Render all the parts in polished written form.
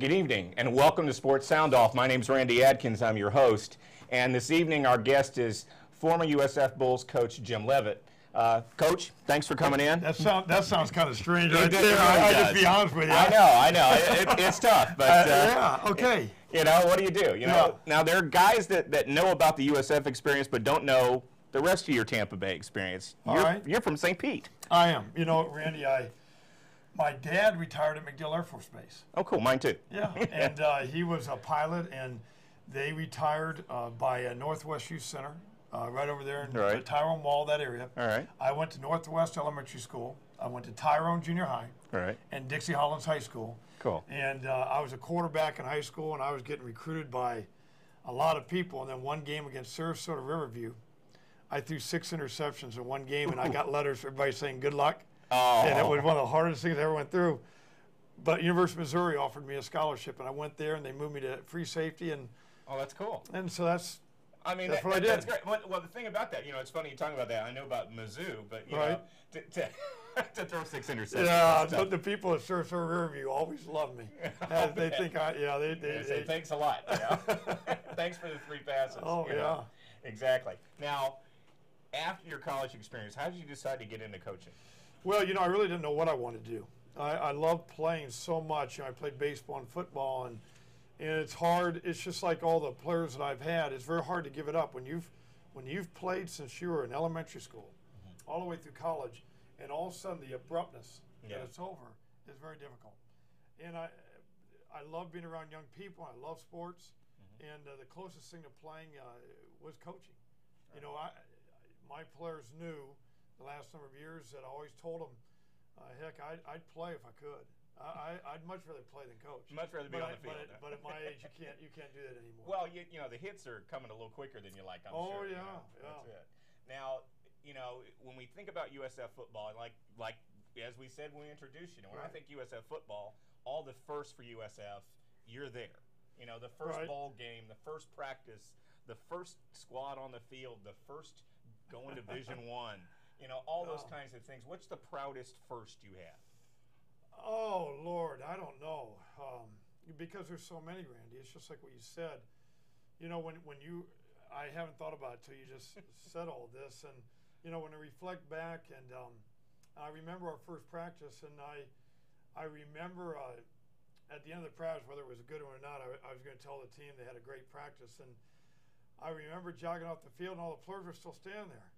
Good evening and welcome to Sports Sound Off. My name's Randy Adkins. I'm your host. And this evening our guest is former USF Bulls coach Jim Leavitt. Coach, thanks for coming in. That sounds kind of strange right there. I'll just be honest with you. I know. It's tough. But yeah, okay. You know, what do you do? You know, now there are guys that know about the USF experience but don't know the rest of your Tampa Bay experience. You're from St. Pete. I am. You know, Randy, my dad retired at MacDill Air Force Base. Oh, cool. Mine too. Yeah, and he was a pilot, and they retired by Northwest Youth Center, right over there in the Tyrone Mall, that area. All right. I went to Northwest Elementary School. I went to Tyrone Junior High. All right. And Dixie Hollins High School. Cool. And I was a quarterback in high school, and I was getting recruited by a lot of people. And then one game against Sarasota Riverview, I threw 6 interceptions in one game, and I got letters from everybody saying good luck. Oh. And it was one of the hardest things I ever went through. But University of Missouri offered me a scholarship, and I went there, and they moved me to free safety. And oh, that's cool. And so that's what I did. That's great. Well, the thing about that, you know, it's funny you're talking about that. I know about Mizzou, but you know, to throw 6 interceptions. Yeah, the people at Sarasota Riverview always love me. They think they say thanks a lot. You know? Thanks for the 3 passes. Oh yeah, know? Exactly. Now, after your college experience, how did you decide to get into coaching? Well, you know, I really didn't know what I wanted to do. I loved playing so much. You know, I played baseball and football, and it's hard. It's just like all the players that I've had. It's very hard to give it up when you've played since you were in elementary school, all the way through college, and all of a sudden the abruptness that it's over is very difficult. And I love being around young people. I love sports, and the closest thing to playing was coaching. You know, my players knew the last number of years that I always told them, heck, I'd play if I could. I'd much rather play than coach. Much rather be on the field. But at my age, you can't do that anymore. Well, you know, the hits are coming a little quicker than you like, I'm sure. Oh, yeah, you know, that's it. Now, you know, when we think about USF football, like as we said when we introduced you, when I think USF football, all the first for USF, you're there. You know, the first bowl game, the first practice, the first squad on the field, the first going to Division I. You know, all those kinds of things. What's the proudest first you have? Oh, Lord, I don't know. Because there's so many, Randy. It's just like what you said. You know, I haven't thought about it till you just said all this. And, you know, when I reflect back, and I remember our first practice, and I remember at the end of the practice, whether it was a good one or not, I was going to tell the team they had a great practice. And I remember jogging off the field, and all the players were still standing there.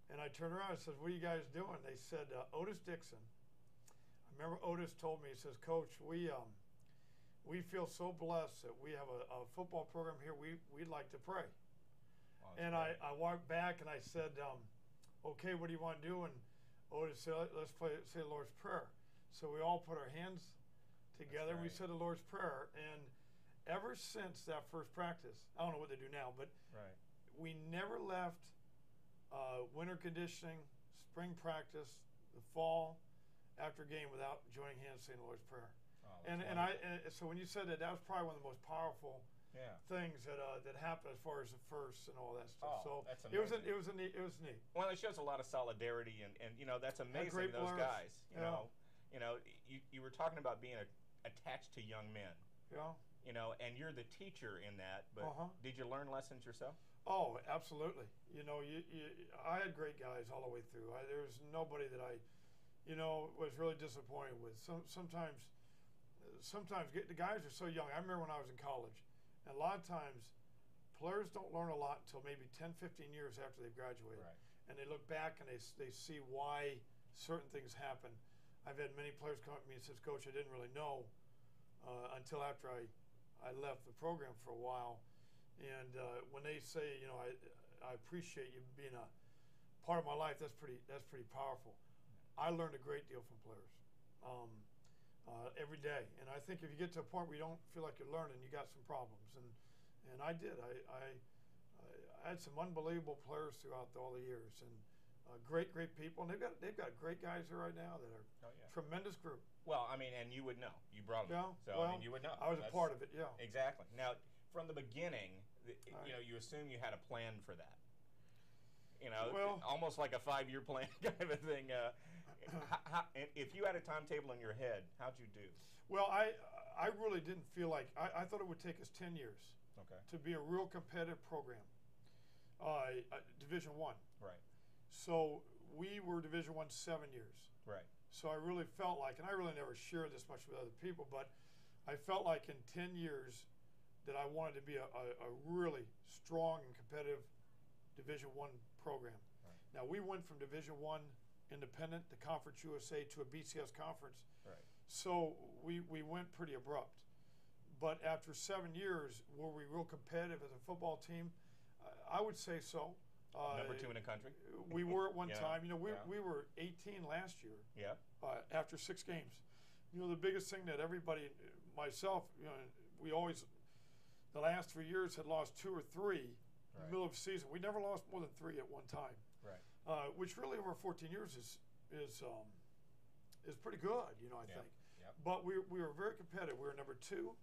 And I turned around and said, "What are you guys doing?" They said, "Otis Dixon." I remember Otis told me, he says, "Coach, we feel so blessed that we have a football program here. We'd like to pray." Wow, and I walked back and I said, "Okay, what do you want to do?" And Otis said, "Let's say the Lord's Prayer." So we all put our hands together and we said the Lord's Prayer. And ever since that first practice, I don't know what they do now, but we never left winter conditioning, spring practice, the fall, after game without joining hands saying the Lord's Prayer. So when you said that, that was probably one of the most powerful things that happened as far as the first and all that stuff. So that's amazing. It was neat. Well, it shows a lot of solidarity, and you know, that's amazing. Those guys, you know, you were talking about being attached to young men. Yeah. You know, and you're the teacher in that, but did you learn lessons yourself? Oh, absolutely. You know, I had great guys all the way through. There's nobody that I, you know, was really disappointed with. Sometimes the guys are so young. I remember when I was in college, and a lot of times players don't learn a lot until maybe 10, 15 years after they've graduated. Right. And they look back and they see why certain things happen. I've had many players come up to me and says, "Coach, I didn't really know until after I left the program for a while." And when they say, you know, I appreciate you being a part of my life, that's pretty powerful. I learned a great deal from players every day. And I think if you get to a point where you don't feel like you're learning, you got some problems. And I did. I had some unbelievable players throughout all the years, and great people. And they've got great guys there right now that are tremendous group. Well, I mean, and you would know. You brought them. Yeah. So I mean, you would know. I was a part of it. Yeah. Exactly. Now, from the beginning, you know, you assume you had a plan for that. You know, almost like a 5-year plan kind of a thing. If you had a timetable in your head, how'd you do? Well, I really didn't feel like I thought it would take us 10 years to be a real competitive program, Division I. Right. So we were Division I 7 years. Right. So I really felt like, and I really never shared this much with other people, but I felt like in 10 years that I wanted to be a really strong and competitive Division I program. Right. Now we went from Division I independent to Conference USA to a BCS conference. Right. So we went pretty abrupt. But after 7 years, were we real competitive as a football team? I would say so. Number 2 in the country. We were at one Yeah. time. You know, we were 18 last year. Yeah. After 6 games. You know, the biggest thing that everybody, myself, you know, we always, the last 3 years had lost 2 or 3 in the middle of the season. We never lost more than 3 at one time. Right. Which really over 14 years is pretty good, you know, I think. Yep. But we were very competitive. We were number 2.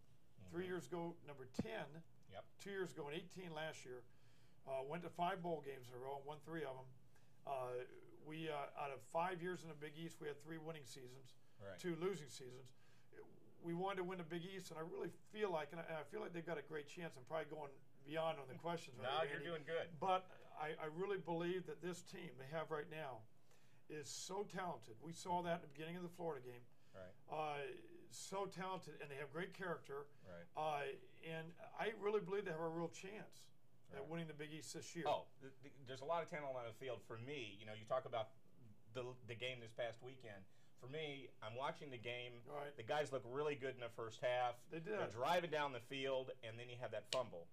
3 years ago, number 10. Yep. 2 years ago, and 18 last year. Went to 5 bowl games in a row and won 3 of them. We out of 5 years in the Big East, we had 3 winning seasons, Right. 2 losing seasons. We wanted to win the Big East, and I really feel like, and I feel like they've got a great chance. I'm probably going beyond on the questions. No, right, you're Randy? doing good. But I really believe that this team they have right now is so talented. We saw that at the beginning of the Florida game. Right. So talented, and they have great character. Right. And I really believe they have a real chance at Right. winning the Big East this year. Oh, there's a lot of talent on the field. For me, you know, you talk about the game this past weekend. For me, I'm watching the game. Right. The guys look really good in the first half. They did. They're driving down the field, and then you have that fumble.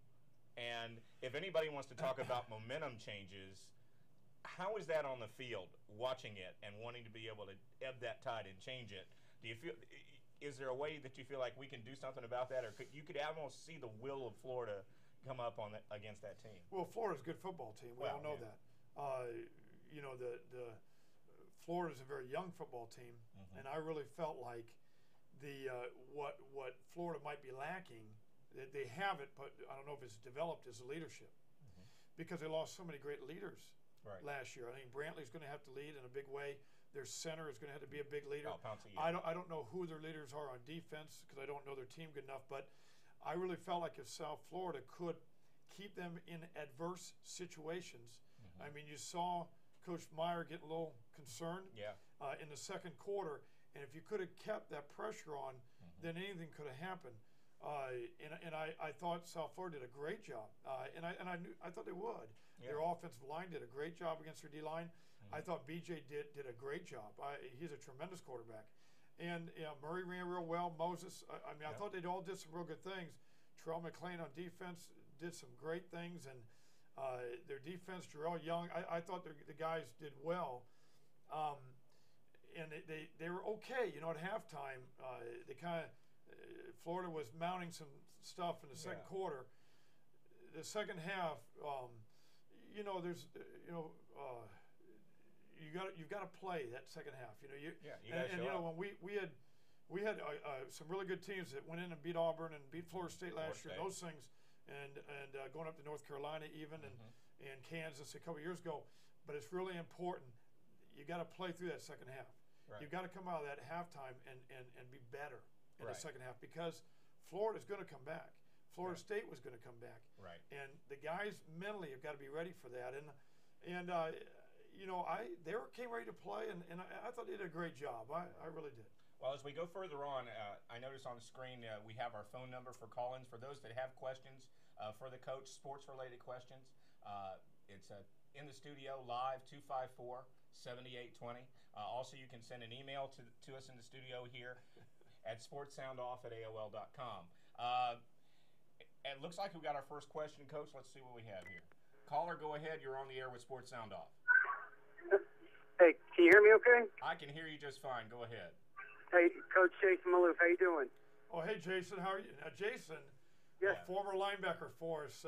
And if anybody wants to talk about momentum changes, how is that on the field, watching it and wanting to be able to ebb that tide and change it? Do you feel? Is there a way that you feel like we can do something about that, or you could almost see the will of Florida come up on against that team? Well, Florida's a good football team. We all know that. You know, the Florida's a very young football team, and I really felt like the what Florida might be lacking. They have it, but I don't know if it's developed as leadership, because they lost so many great leaders last year. I think Brantley's going to have to lead in a big way. Their center is going to have to be a big leader. Oh, Pouncey, yeah. I don't know who their leaders are on defense because I don't know their team good enough. But I really felt like if South Florida could keep them in adverse situations, I mean, you saw Coach Meyer get a little concerned in the second quarter, and if you could have kept that pressure on, then anything could have happened. And I thought South Florida did a great job, and I thought they would. Yeah. Their offensive line did a great job against their D line. I thought BJ did a great job. He's a tremendous quarterback, and Murray ran real well. Moses, I mean, I thought they all did some real good things. Terrell McClain on defense did some great things, and their defense, Jarrell Young, I thought the guys did well. And they were okay, you know, at halftime. They kind of Florida was mounting some stuff in the second quarter. The second half, you know, there's you've got to play that second half. You know, you know when we had some really good teams that went in and beat Auburn and beat Florida State last year. Those things, and going up to North Carolina even and Kansas a couple years ago. But it's really important. You got to play through that second half. Right. You've got to come out of that halftime and be better in the second half, because Florida's going to come back. Florida State was going to come back. Right. And the guys mentally have got to be ready for that. And you know, they came ready to play, and I thought they did a great job. I really did. Well, as we go further on, I notice on the screen we have our phone number for call-ins. For those that have questions for the coach, sports-related questions, it's in the studio live, 254-7820. Also, you can send an email to us in the studio here at sportsoundoff@aol.com. It looks like we got our first question, Coach. Let's see what we have here. Caller, go ahead. You're on the air with Sports Sound Off. Hey, can you hear me okay? I can hear you just fine. Go ahead. Hey, Coach Jason Maloof, how you doing? Oh, hey, Jason. How are you? Jason, yes. Former linebacker for us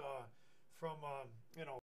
from, you know,